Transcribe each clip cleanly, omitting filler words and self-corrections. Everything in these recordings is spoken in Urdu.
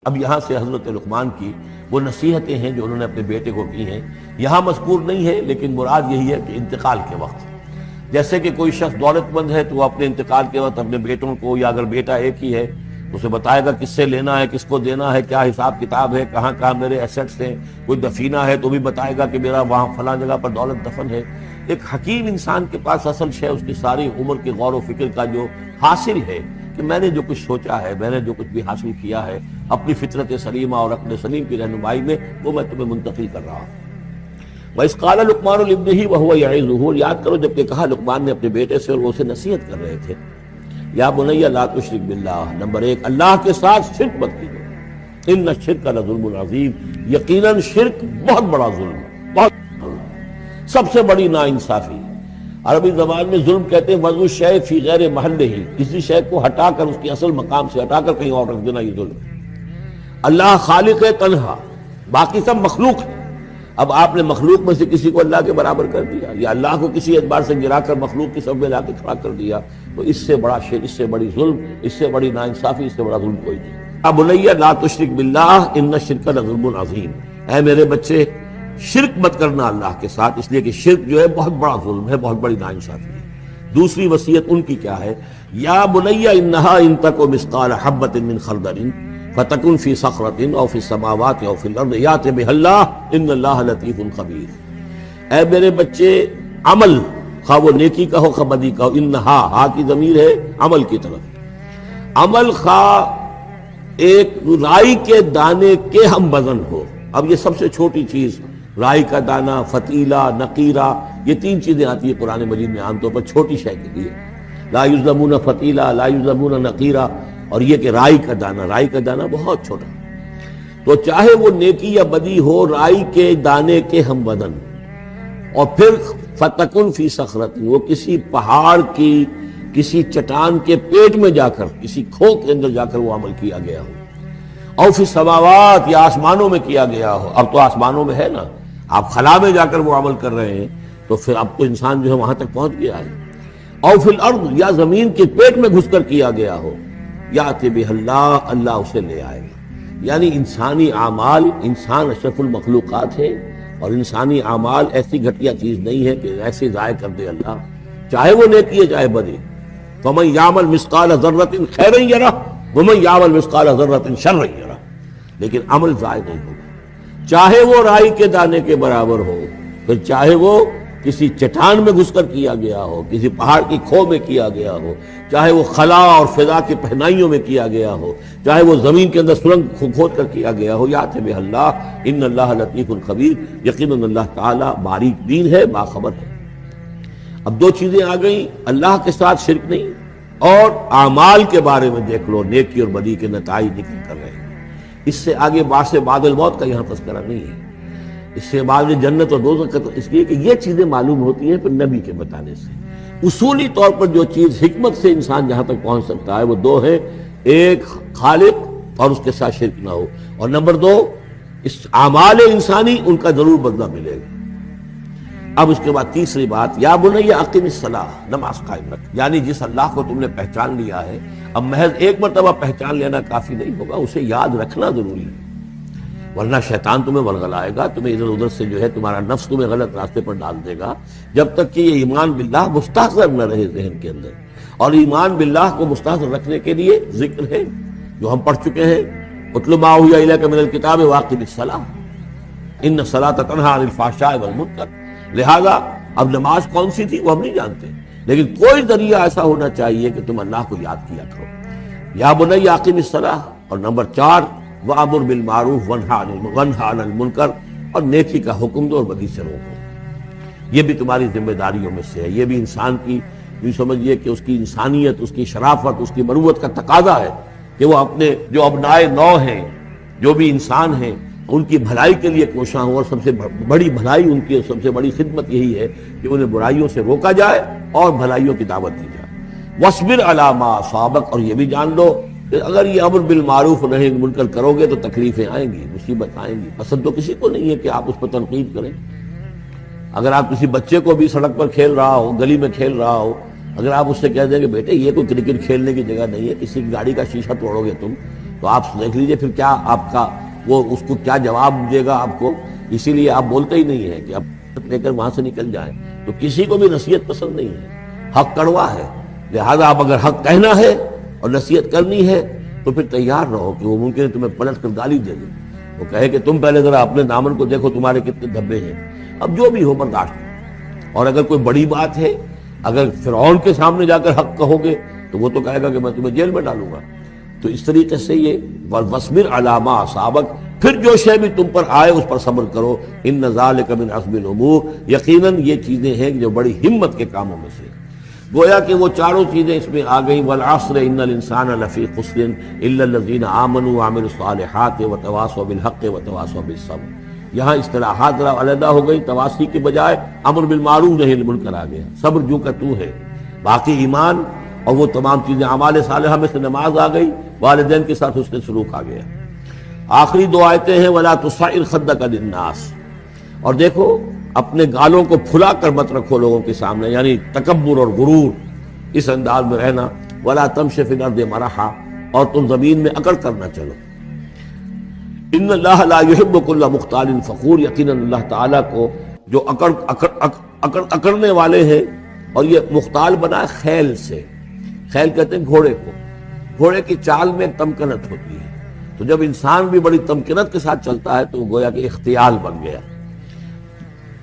اب یہاں سے حضرت لقمان کی وہ نصیحتیں ہیں جو انہوں نے اپنے بیٹے کو کی ہیں، یہاں مذکور نہیں ہے، لیکن مراد یہی ہے کہ انتقال کے وقت جیسے کہ کوئی شخص دولت مند ہے تو وہ اپنے انتقال کے وقت اپنے بیٹوں کو، یا اگر بیٹا ایک ہی ہے اسے بتائے گا کس سے لینا ہے، کس کو دینا ہے، کیا حساب کتاب ہے، کہاں کہاں میرے ایسٹس ہیں، کوئی دفینہ ہے تو بھی بتائے گا کہ میرا وہاں فلاں جگہ پر دولت دفن ہے۔ ایک حکیم انسان کے پاس اصل شے اس کی ساری عمر کے غور و فکر کا جو حاصل ہے کہ میں نے جو کچھ سوچا ہے، میں نے جو کچھ بھی حاصل کیا ہے اپنی فطرت سلیمہ اور عقل سلیم کی رہنمائی میں، وہ میں تمہیں منتقل کر رہا ہوں۔ وَإِذْ قَالَ لُقْمَانُ لِابْنِهِ وَهُوَ يَعِظُهُ، یاد کرو جب کہ کہا لقمان نے اپنے بیٹے سے اور وہ اسے نصیحت کر رہے تھے، یا بنی لا تشرک باللہ، نمبر ایک اللہ کے ساتھ شرک مت کیجو، ان الشرک لظلم عظیم، یقیناً شرک بہت بڑا ظلم ہے، بہت سب سے بڑی ناانصافی۔ عربی زبان میں ظلم کہتے ہیں وضع الشیء فی غیر محلہ، کسی شے کو ہٹا کر اس کے اصل مقام سے ہٹا کر کہیں اور رکھ دینا، یہ ظلم ہے۔ اللہ خالق ہے تنہا، باقی سب مخلوق ہے، اب آپ نے مخلوق میں سے کسی کو اللہ کے برابر کر دیا، یا اللہ کو کسی اعتبار سے گرا کر مخلوق کی صف میں لا کے کھڑا کر دیا، تو اس سے بڑا شرک، اس سے بڑی ظلم، اس سے بڑی ناانصافی، اس سے بڑا ظلم کوئی نہیں۔ اب بنیا لا تشرک باللہ ان الشرک لظلم عظیم، اے میرے بچے شرک مت کرنا اللہ کے ساتھ، اس لیے کہ شرک جو ہے بہت بڑا ظلم ہے، بہت بڑی ناانصافی ہے۔ دوسری وصیت ان کی کیا ہے؟ یا بنیا انہا ان تک مثقال حبۃ من خردل فتکن فی صخرۃ او فی السماوات او فی الارض یأت بها اللہ ان اللہ لطیف خبیر۔ اے میرے بچے عمل، خواہ وہ نیکی کا ہو خواہ بدی کا ہو، انہا، ہا کی ضمیر ہے عمل کی طرف، عمل خواہ ایک رائی کے دانے کے ہم وزن ہو، اب یہ سب سے چھوٹی چیز رائی کا دانہ، فتیلہ، نقیرہ، یہ تین چیزیں آتی ہیں قرآن مجید میں عام طور پر چھوٹی شے کے لیے، لا یظلمون فتیلہ، لا یظلمون نقیرہ، اور یہ کہ رائی کا دانہ بہت چھوٹا، تو چاہے وہ نیکی یا بدی ہو رائی کے دانے کے ہم وزن، اور پھر فتکن فی صخرۃ، وہ کسی پہاڑ کی، کسی چٹان کے پیٹ میں جا کر، کسی کھو کے اندر جا کر وہ عمل کیا گیا ہو، او فی السماوات، یا آسمانوں میں کیا گیا ہو، اب تو آسمانوں میں ہے نا، آپ خلا میں جا کر وہ عمل کر رہے ہیں، تو پھر اب تو انسان جو ہے وہاں تک پہنچ گیا ہے، او فی الارض، یا زمین کے پیٹ میں گھس کر کیا گیا ہو، یأت بہ اللہ، اللہ اسے لے آئے گا۔ یعنی انسانی اعمال، انسان اشرف المخلوقات ہے، اور انسانی اعمال ایسی گھٹیا چیز نہیں ہے کہ ایسے ضائع کر دے اللہ، چاہے وہ نیکی ہے چاہے بدی۔ فمن یعمل مثقال ذرۃ خیرا یرہ ومن یعمل مثقال ذرۃ شرا یرہ، لیکن عمل ضائع نہیں ہوگا، چاہے وہ رائی کے دانے کے برابر ہو، پھر چاہے وہ کسی چٹان میں گھس کر کیا گیا ہو، کسی پہاڑ کی کھو میں کیا گیا ہو، چاہے وہ خلا اور فضا کی پہنائیوں میں کیا گیا ہو، چاہے وہ زمین کے اندر سرنگ کھود کر کیا گیا ہو، یأت بہ اللہ ان اللہ لطیف خبیر، یقیناً اللہ تعالیٰ باریک بین ہے، باخبر ہے۔ اب دو چیزیں آ گئیں، اللہ کے ساتھ شرک نہیں، اور اعمال کے بارے میں دیکھ لو نیکی اور بدی کے نتائج نکل کر رہے ہیں، اس سے آگے بعث بعد الموت کا یہاں تذکرہ نہیں ہے، اس سے بعد جنت اور دوزخ کا، اس لیے کہ یہ چیزیں معلوم ہوتی ہیں پھر نبی کے بتانے سے۔ اصولی طور پر جو چیز حکمت سے انسان جہاں تک پہنچ سکتا ہے وہ دو ہے، ایک خالق اور اس کے ساتھ شرک نہ ہو، اور نمبر دو اس اعمال انسانی ان کا ضرور بدلہ ملے گا۔ اب اس کے بعد تیسری بات، یا بنی اقم الصلاۃ، نماز قائم رکھ، یعنی جس اللہ کو تم نے پہچان لیا ہے، اب محض ایک مرتبہ پہچان لینا کافی نہیں ہوگا، اسے یاد رکھنا ضروری ہے، ورنہ شیطان تمہیں ورغلائے گا، تمہیں ادھر ادھر سے جو ہے تمہارا نفس تمہیں غلط راستے پر ڈال دے گا، جب تک کہ یہ ایمان باللہ مستحضر نہ رہے ذہن کے اندر۔ اور ایمان باللہ کو مستحضر رکھنے کے لیے ذکر ہے جو ہم پڑھ چکے ہیں، اتل ما اوحی الیک من الکتاب واقم الصلاۃ ان الصلاۃ تنہی عن الفحشاء والمنکر۔ لہذا اب نماز کون سی تھی وہ ہم نہیں جانتے، لیکن کوئی ذریعہ ایسا ہونا چاہیے کہ تم اللہ کو یاد کیا کرو۔ یا بنی اقم الصلاۃ، اور نمبر 4 وَأَمُرْ بِالْمَعْرُوفِ وَانْهَ عَنِ الْمُنْکَرِ، اور نیکی کا حکم دو اور بدی سے روکو۔ یہ بھی تمہاری ذمہ داریوں میں سے ہے، یہ بھی انسان کی، یوں سمجھیے کہ اس کی انسانیت، اس کی شرافت، اس کی مروت کا تقاضا ہے کہ وہ اپنے جو ابنائے نو ہیں، جو بھی انسان ہیں، ان کی بھلائی کے لیے کوشاں ہوں، اور سب سے بڑی بھلائی ان کی، سب سے بڑی خدمت یہی ہے کہ انہیں برائیوں سے روکا جائے اور بھلائیوں کی دعوت دی جائے۔ وَاصْبِرْ عَلَىٰ مَا أَصَابَكَ، اور یہ بھی جان لو کہ اگر یہ امر بالمعروف نہی عن المنکر کرو گے تو تکلیفیں آئیں گی، مصیبت آئیں گی۔ پسند تو کسی کو نہیں ہے کہ آپ اس پر تنقید کریں، اگر آپ کسی بچے کو بھی سڑک پر کھیل رہا ہو، گلی میں کھیل رہا ہو، اگر آپ اس سے کہہ دیں کہ بیٹے یہ کوئی کرکٹ کھیلنے کی جگہ نہیں ہے، کسی کی گاڑی کا شیشہ توڑو گے تم، تو آپ دیکھ لیجئے پھر کیا آپ کا وہ اس کو کیا جواب دے گا آپ کو. اسی لیے آپ بولتے ہی نہیں ہیں کہ اب لے کر وہاں سے نکل جائیں. تو کسی کو بھی نصیحت پسند نہیں ہے, حق کڑوا ہے, لہذا آپ اگر حق کہنا ہے اور نصیحت کرنی ہے تو پھر تیار رہو کہ وہ ممکن ہے تمہیں پلٹ کر گالی دے دے, وہ کہے کہ تم پہلے ذرا اپنے دامن کو دیکھو تمہارے کتنے دھبے ہیں. اب جو بھی ہو برداشت. اور اگر کوئی بڑی بات ہے, اگر فرعون کے سامنے جا کر حق کہو گے تو وہ تو کہے گا کہ میں تمہیں جیل میں ڈالوں گا. تو اس طریقے سے یہ وَاصْبِرْ عَلَىٰ مَا أَصَابَكَ, پھر جو شے بھی تم پر آئے اس پر صبر کرو. إِنَّ ذَلِكَ مِنْ عَزْمِ الْأُمُورِ, یقیناً یہ چیزیں ہیں جو بڑی ہمت کے کاموں میں سے. گویا کہ وہ چاروں چیزیں اس میں آ گئیں. وَالْعَصْرِ إِنَّ الْإِنسَانَ لَفِي خُسْرٍ إِلَّا الَّذِينَ آمَنُوا وَعَمِلُوا الصَّالِحَاتِ وَتَوَاصَوْا بِالْحَقِّ وَتَوَاصَوْا بِالصَّبْرِ. یہاں اصطلاحات ذرا علیحدہ ہو گئی, تواصی کے بجائے امر بالمعروف نہی عن المنکر آ گیا. صبر جو کا تو ہے, باقی ایمان اور وہ تمام چیزیں اعمال صالحہ میں سے نماز آ گئی, والدین کے ساتھ حسن سلوک آ گیا. آخری دو آیتیں ہیں وَلَا تُصَعِّرْ خَدَّكَ لِلنَّاسِ, اور دیکھو اپنے گالوں کو پھلا کر مت رکھو لوگوں کے سامنے, یعنی تکبر اور غرور اس انداز میں رہنا. وَلَا تَمْشِ فِي الْأَرْضِ مَرَحًا, اور تم زمین میں اکڑ کر نہ چلو. ان اللہ لا يحب كل مختال فخور, یقیناً اللہ تعالیٰ کو جو اکڑنے والے ہیں. اور یہ مختال بنا ہے خیل سے, خیل کہتے ہیں گھوڑے کو. گھوڑے کی چال میں ایک تمکنت ہوتی ہے, تو جب انسان بھی بڑی تمکنت کے ساتھ چلتا ہے تو وہ گویا کہ اختیال بن گیا.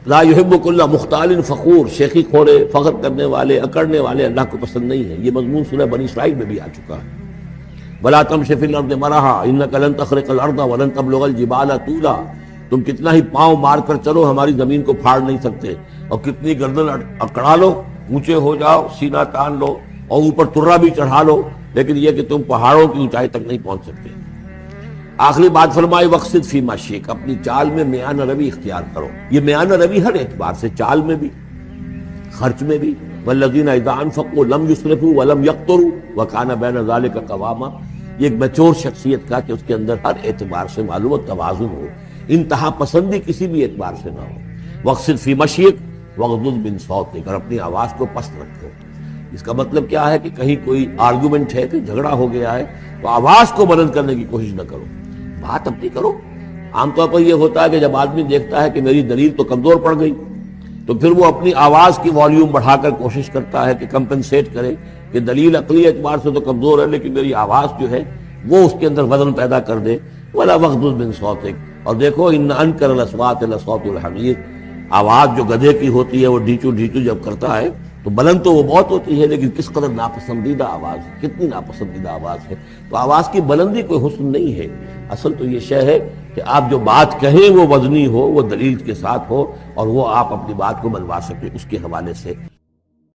لا يحب كل مختال فخور, شیخی کھوڑے, فخر کرنے والے, اکڑنے والے اللہ کو پسند نہیں ہے. یہ مضمون سورہ بنی اسرائیل میں بھی آ چکا ہے. وَلَا تَمْشِ فِي الْأَرْضِ مَرَحًا إِنَّكَ لَن تَخْرِقَ الْأَرْضَ وَلَن تَبْلُغَ الْجِبَالَ طُولًا, تم کتنا ہی پاؤں مار کر چلو ہماری زمین کو پھاڑ نہیں سکتے, اور کتنی گردن اکڑا لو, اونچے ہو جاؤ, سینہ تان لو اور اوپر ترا بھی چڑھا لو, لیکن یہ کہ تم پہاڑوں کی اونچائی تک نہیں پہنچ سکتے. آخری بات فرمائی وَاقْصِدْ فِي مَشْيِكَ, اپنی چال میں میانہ روی اختیار کرو. یہ میانہ روی ہر اعتبار سے, چال میں بھی, خرچ میں بھی. وَالَّذِينَ إِذَا أَنفَقُوا لَمْ يُسْرِفُوا وَلَمْ يَقْتُرُوا وَكَانَ بَيْنَ ذَلِكَ قَوَامًا, یہ ایک میچور شخصیت کا کہ اس کے اندر ہر اعتبار سے معلوم و توازن ہو, انتہا پسندی کسی بھی اعتبار سے نہ ہو. وَاقْصِدْ فِي مَشْيِكَ وَاغْضُضْ مِنْ صَوْتِكَ, اور اپنی آواز کو پست رکھو. اس کا مطلب کیا ہے کہ کہیں کوئی آرگومنٹ ہے کہ جھگڑا ہو گیا ہے تو آواز کو بلند کرنے کی کوشش نہ کرو, بات اپنی کرو. عام طور پر یہ ہوتا ہے کہ جب آدمی دیکھتا ہے کہ میری دلیل تو کمزور پڑ گئی تو پھر وہ اپنی آواز کی والیوم بڑھا کر کوشش کرتا ہے کہ کمپنسیٹ کرے کہ دلیل عقلی اعتبار سے تو کمزور ہے لیکن میری آواز جو ہے وہ اس کے اندر وزن پیدا کر دے. وَلَا وَاغْضُضْ مِنْ صَوْتِكَ, اور دیکھو إِنَّ أَنْكَرَ الْأَصْوَاتِ لَصَوْتُ الْحَمِيرِ, آواز جو گدھے کی ہوتی ہے وہ ڈھیچو ڈھیچو جب کرتا ہے تو بلند تو وہ بہت ہوتی ہے, لیکن کس قدر ناپسندیدہ آواز ہے, کتنی ناپسندیدہ آواز ہے. تو آواز کی بلندی کوئی حسن نہیں ہے, اصل تو یہ شے ہے کہ آپ جو بات کہیں وہ وزنی ہو, وہ دلیل کے ساتھ ہو, اور وہ آپ اپنی بات کو منوا سکیں اس کے حوالے سے.